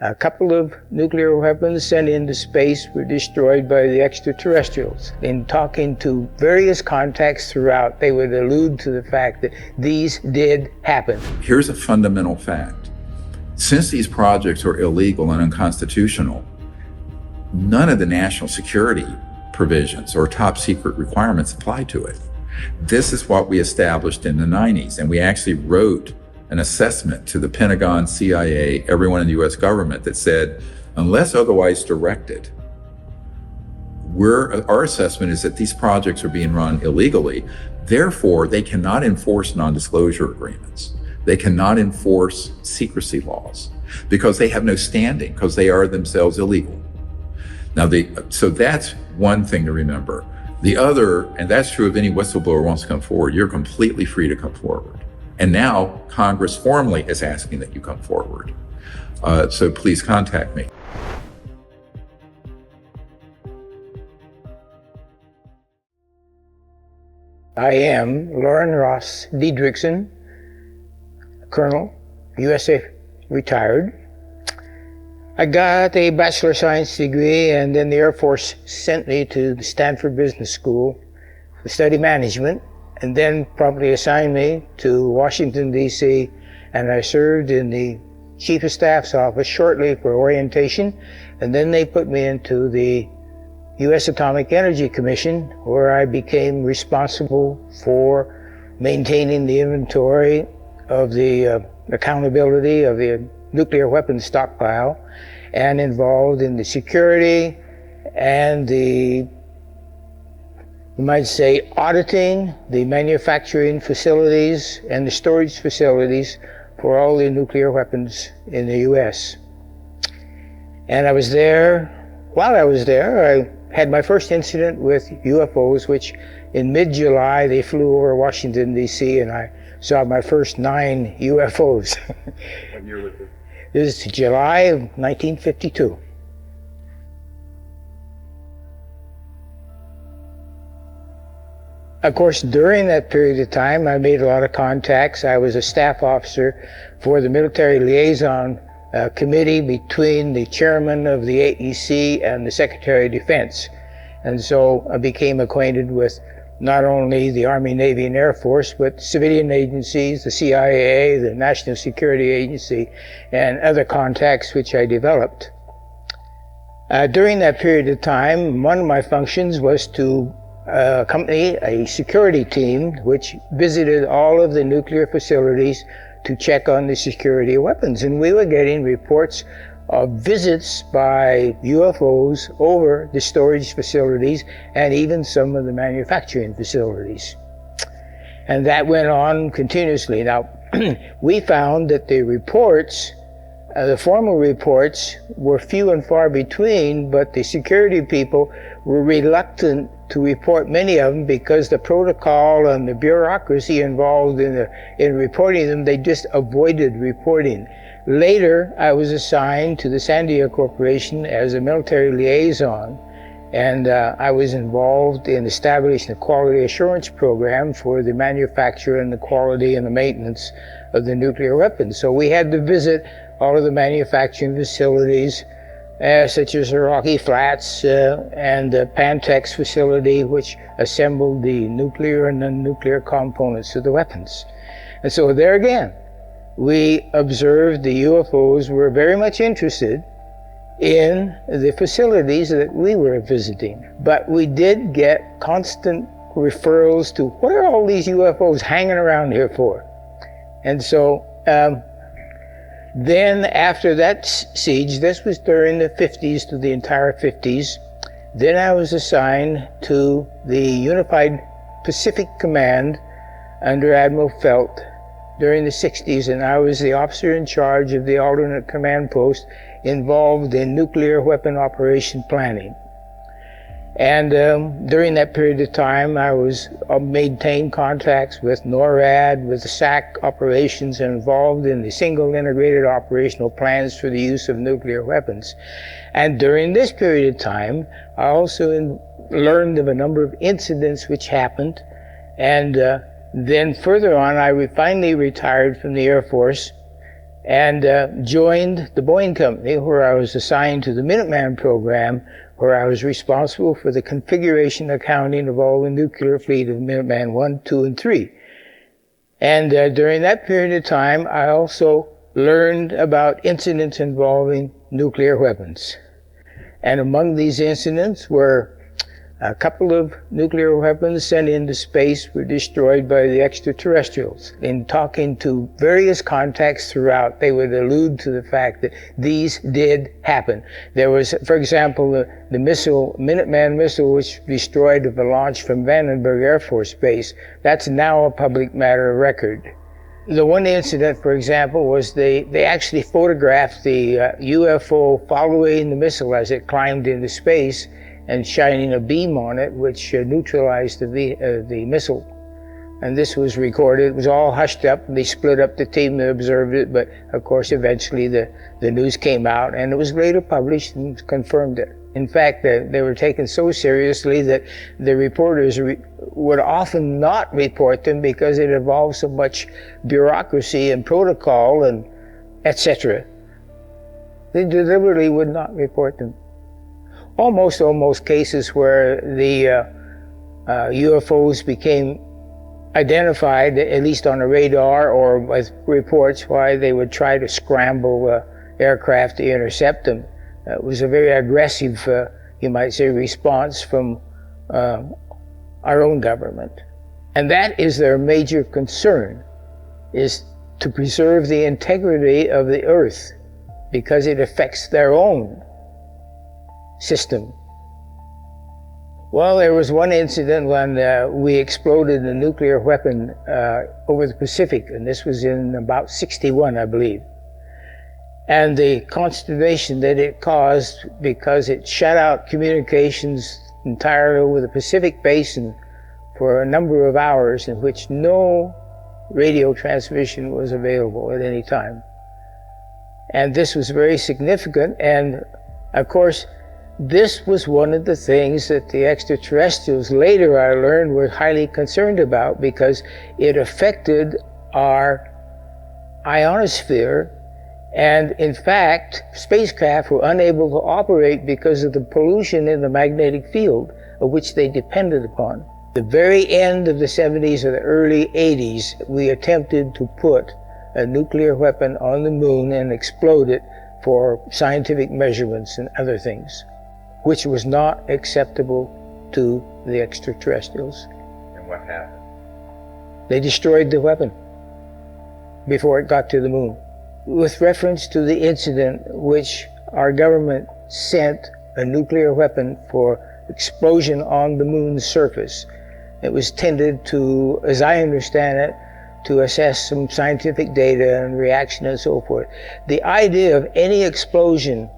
A couple of nuclear weapons sent into space were destroyed by the extraterrestrials. In talking to various contacts throughout, they would allude to the fact that these did happen. Here's a fundamental fact. Since these projects are illegal and unconstitutional, none of the national security provisions or top secret requirements apply to it. This is what we established in the 90s, and we actually wrote an assessment to the Pentagon, CIA, everyone in the US government that said, unless otherwise directed, our assessment is that these projects are being run illegally. Therefore, they cannot enforce non-disclosure agreements. They cannot enforce secrecy laws because they have no standing, because they are themselves illegal. Now, so that's one thing to remember. The other, and that's true of any whistleblower who wants to come forward, you're completely free to come forward. And now Congress formally is asking that you come forward. So please contact me. I am Lauren Ross Diedrichsen, Colonel, USA retired. I got a Bachelor of Science degree, and then the Air Force sent me to the Stanford Business School to study management, and then promptly assigned me to Washington, D.C., and I served in the Chief of Staff's office shortly for orientation, and then they put me into the U.S. Atomic Energy Commission, where I became responsible for maintaining the inventory of the accountability of the nuclear weapons stockpile, and involved in the security and the, you might say, auditing the manufacturing facilities and the storage facilities for all the nuclear weapons in the U.S. And I was there, while I was there, I had my first incident with UFOs, which in mid-July they flew over Washington, D.C., and I saw my first 9 UFOs. What year was it? This is July of 1952. Of course, during that period of time, I made a lot of contacts. I was a staff officer for the military liaison committee between the chairman of the AEC and the Secretary of Defense. And so I became acquainted with not only the Army, Navy, and Air Force, but civilian agencies, the CIA, the National Security Agency, and other contacts which I developed. During that period of time, one of my functions was to accompany a security team which visited all of the nuclear facilities to check on the security of weapons. And we were getting reports of visits by UFOs over the storage facilities and even some of the manufacturing facilities. And that went on continuously. Now, we found that the reports, the formal reports, were few and far between, but the security people were reluctant to report many of them because the protocol and the bureaucracy involved in reporting them, they just avoided reporting. Later, I was assigned to the Sandia Corporation as a military liaison, and I was involved in establishing a quality assurance program for the manufacture and the quality and the maintenance of the nuclear weapons. So we had to visit all of the manufacturing facilities, such as the Rocky Flats and the Pantex facility, which assembled the nuclear and non-nuclear components of the weapons. And so there again, we observed the UFOs were very much interested in the facilities that we were visiting. But we did get constant referrals to, what are all these UFOs hanging around here for? And so then after that siege, this was during the 50s to the entire 50s, then I was assigned to the Unified Pacific Command under Admiral Felt during the 60s, and I was the officer in charge of the alternate command post involved in nuclear weapon operation planning. And during that period of time, I was maintained contacts with NORAD, with the SAC operations, and involved in the single integrated operational plans for the use of nuclear weapons. And during this period of time, I also learned of a number of incidents which happened, and then further on, I finally retired from the Air Force and joined the Boeing company, where I was assigned to the Minuteman program, where I was responsible for the configuration accounting of all the nuclear fleet of Minuteman 1, 2, and 3. And during that period of time, I also learned about incidents involving nuclear weapons. And among these incidents were a couple of nuclear weapons sent into space were destroyed by the extraterrestrials. In talking to various contacts throughout, they would allude to the fact that these did happen. There was, for example, the missile, Minuteman missile, which destroyed the launch from Vandenberg Air Force Base. That's now a public matter of record. The one incident, for example, was they actually photographed the UFO following the missile as it climbed into space and shining a beam on it, which neutralized the missile. And this was recorded. It was all hushed up, and they split up the team that observed it, but of course eventually the news came out, and it was later published and confirmed it. In fact, they were taken so seriously that the reporters would often not report them because it involved so much bureaucracy and protocol and etc. They deliberately would not report them. Almost cases where the UFOs became identified, at least on a radar or with reports, why they would try to scramble aircraft to intercept them. It was a very aggressive, you might say, response from our own government. And that is their major concern, is to preserve the integrity of the Earth, because it affects their own system. Well, there was one incident when we exploded a nuclear weapon over the Pacific, and this was in about '61, I believe. And the consternation that it caused, because it shut out communications entirely over the Pacific Basin for a number of hours, in which no radio transmission was available at any time. And this was very significant, and of course, this was one of the things that the extraterrestrials, later I learned, were highly concerned about, because it affected our ionosphere. And in fact, spacecraft were unable to operate because of the pollution in the magnetic field of which they depended upon. The very end of the 70s or the early 80s, we attempted to put a nuclear weapon on the moon and explode it for scientific measurements and other things, which was not acceptable to the extraterrestrials. And what happened? They destroyed the weapon before it got to the moon. With reference to the incident which our government sent a nuclear weapon for explosion on the moon's surface, it was tended to, as I understand it, to assess some scientific data and reaction and so forth. The idea of any explosion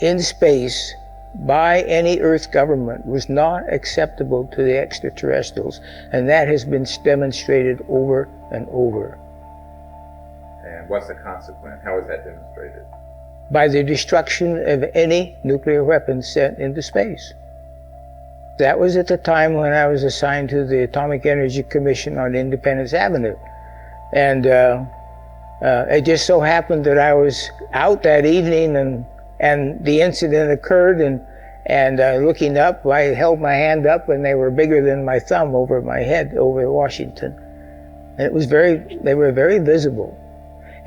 in space by any Earth government was not acceptable to the extraterrestrials, and that has been demonstrated over and over. And what's the consequence? How is that demonstrated? By the destruction of any nuclear weapons sent into space. That was at the time when I was assigned to the Atomic Energy Commission on Independence Avenue. And it just so happened that I was out that evening, and the incident occurred, and looking up, I held my hand up, and they were bigger than my thumb over my head over Washington. And it was they were very visible.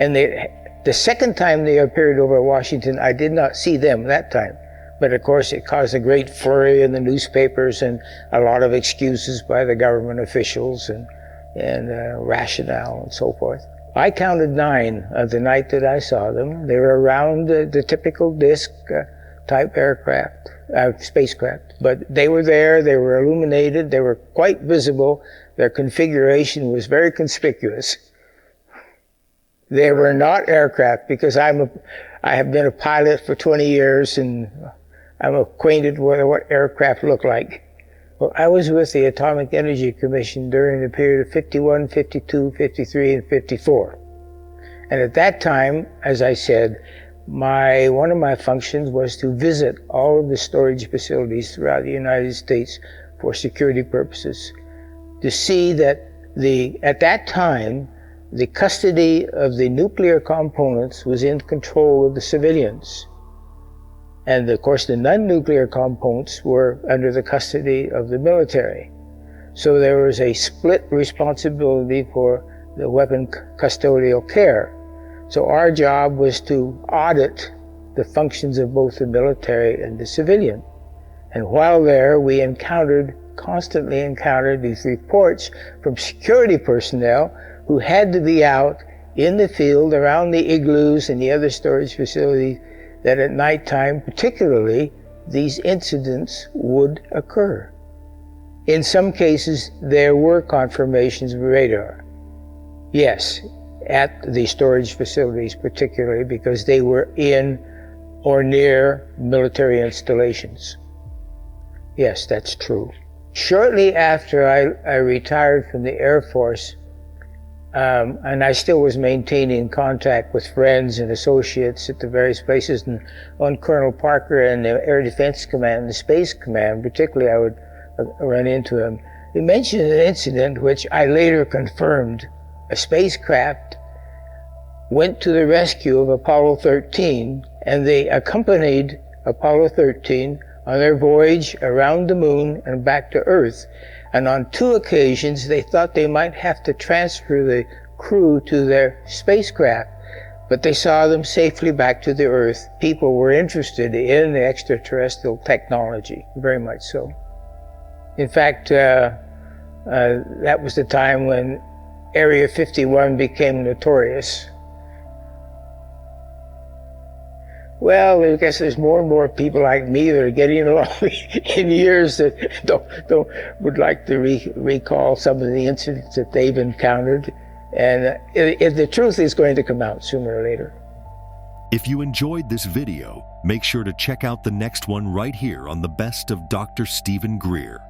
And the second time they appeared over Washington, I did not see them that time. But of course, it caused a great flurry in the newspapers and a lot of excuses by the government officials and rationale and so forth. I counted 9 of the night that I saw them. They were around the typical disc type aircraft, spacecraft. But they were there, they were illuminated, they were quite visible. Their configuration was very conspicuous. They were not aircraft, because I have been a pilot for 20 years, and I'm acquainted with what aircraft look like. Well, I was with the Atomic Energy Commission during the period of 51, 52, 53, and 54. And at that time, as I said, one of my functions was to visit all of the storage facilities throughout the United States for security purposes, to see that at that time, the custody of the nuclear components was in control of the civilians. And of course, the non-nuclear components were under the custody of the military. So there was a split responsibility for the weapon custodial care. So our job was to audit the functions of both the military and the civilian. And while there, we constantly encountered these reports from security personnel who had to be out in the field around the igloos and the other storage facilities, that at nighttime, particularly, these incidents would occur. In some cases, there were confirmations of radar. Yes, at the storage facilities particularly, because they were in or near military installations. Yes, that's true. Shortly after I retired from the Air Force, and I still was maintaining contact with friends and associates at the various places, and on Colonel Parker and the Air Defense Command, the Space Command, particularly, I would run into him. He mentioned an incident which I later confirmed. A spacecraft went to the rescue of Apollo 13, and they accompanied Apollo 13 on their voyage around the moon and back to Earth. And on 2 occasions, they thought they might have to transfer the crew to their spacecraft, but they saw them safely back to the Earth. People were interested in the extraterrestrial technology, very much so. In fact, that was the time when Area 51 became notorious. Well, I guess there's more and more people like me that are getting along in years that would like to recall some of the incidents that they've encountered. And the truth is going to come out sooner or later. If you enjoyed this video, make sure to check out the next one right here on the Best of Dr. Stephen Greer.